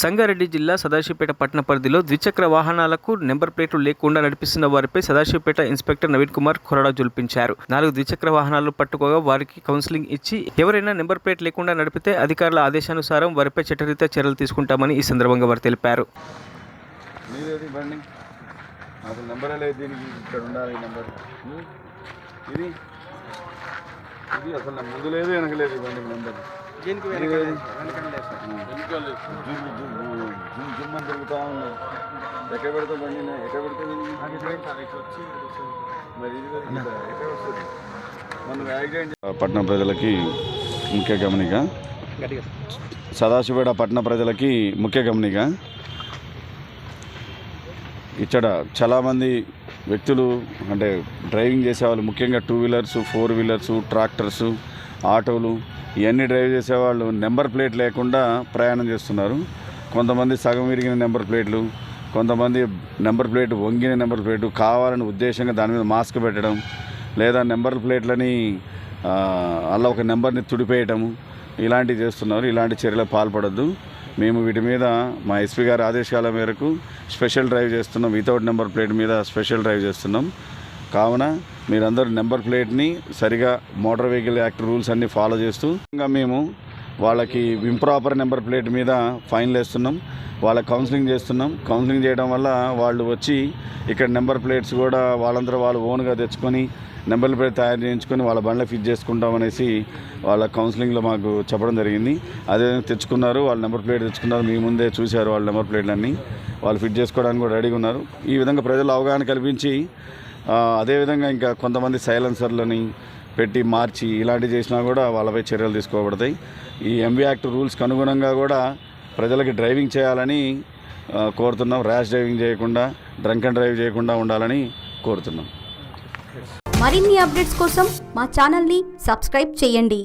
సంగారెడ్డి జిల్లా సదాశివపేట పట్టణ పరిధిలో ద్విచక్ర వాహనాలకు నెంబర్ ప్లేట్లు లేకుండా నడిపిస్తున్న వారిపై సదాశివపేట ఇన్స్పెక్టర్ నవీన్ కుమార్ కొరడా జుల్పించారు. 4 ద్విచక్ర వాహనాలు పట్టుకోగా వారికి కౌన్సిలింగ్ ఇచ్చి ఎవరైనా నెంబర్ ప్లేట్ లేకుండా నడిపితే అధికారుల ఆదేశానుసారం వారిపై చట్టరీత్యా చర్యలు తీసుకుంటామని ఈ సందర్భంగా వారు తెలిపారు. పట్టణ ప్రజలకి ముఖ్య గమనిక, సదాశివపేట పట్టణ ప్రజలకి ముఖ్య గమనిక. ఇక్కడ చాలామంది వ్యక్తులు అంటే డ్రైవింగ్ చేసేవాళ్ళు, ముఖ్యంగా 2 వీలర్స్ 4 వీలర్స్ ట్రాక్టర్స్ ఆటోలు ఇవన్నీ డ్రైవ్ చేసేవాళ్ళు నెంబర్ ప్లేట్ లేకుండా ప్రయాణం చేస్తున్నారు. కొంతమంది సగం విరిగిన నెంబర్ ప్లేట్లు, కొంతమంది నెంబర్ ప్లేట్ వంగిన నెంబర్ ప్లేటు కావాలని ఉద్దేశంగా దాని మీద మాస్క్ పెట్టడం, లేదా నెంబర్ ప్లేట్లని అలా ఒక నెంబర్ని తుడిపేయటము ఇలాంటివి చేస్తున్నారు. ఇలాంటి చర్యలకు పాల్పడద్దు. మేము వీటి మీద మా ఎస్పీ గారి ఆదేశాల మేరకు స్పెషల్ డ్రైవ్ చేస్తున్నాం. వితౌట్ నెంబర్ ప్లేట్ మీద స్పెషల్ డ్రైవ్ చేస్తున్నాం. కావున మీరందరూ నెంబర్ ప్లేట్ని సరిగా మోటార్ వెహికల్ యాక్ట్ రూల్స్ అన్నీ ఫాలో చేస్తూ ఇంకా మేము వాళ్ళకి ఇంప్రాపర్ నెంబర్ ప్లేట్ మీద ఫైన్లు వేస్తున్నాం. వాళ్ళకి కౌన్సిలింగ్ చేస్తున్నాం. కౌన్సిలింగ్ చేయడం వల్ల వాళ్ళు వచ్చి ఇక్కడ నెంబర్ ప్లేట్స్ కూడా వాళ్ళందరూ వాళ్ళు ఓన్గా తెచ్చుకొని నెంబర్ ప్లేట్ తయారు చేయించుకొని వాళ్ళ బండ్లో ఫిట్ చేసుకుంటామనేసి వాళ్ళ కౌన్సిలింగ్లో మాకు చెప్పడం జరిగింది. అదేవిధంగా తెచ్చుకున్నారు, వాళ్ళు నెంబర్ ప్లేట్ తెచ్చుకున్నారు. మీ ముందే చూశారు వాళ్ళ నెంబర్ ప్లేట్లన్నీ. వాళ్ళు ఫిట్ చేసుకోవడానికి కూడా రెడీగా ఉన్నారు. ఈ విధంగా ప్రజలు అవగాహన కల్పించి అదేవిధంగా ఇంకా కొంతమంది సైలెన్సర్లని పెట్టి మార్చి ఇలాంటివి చేసినా కూడా వాళ్ళపై చర్యలు తీసుకోబడతాయి. ఈ ఎంవి యాక్ట్ రూల్స్కి అనుగుణంగా కూడా ప్రజలకి డ్రైవింగ్ చేయాలని కోరుతున్నాం. ర్యాష్ డ్రైవింగ్ చేయకుండా, డ్రంక్ అండ్ డ్రైవ్ చేయకుండా ఉండాలని కోరుతున్నాం. మరిన్ని అప్డేట్స్ కోసం మా ఛానల్ని సబ్స్క్రైబ్ చేయండి.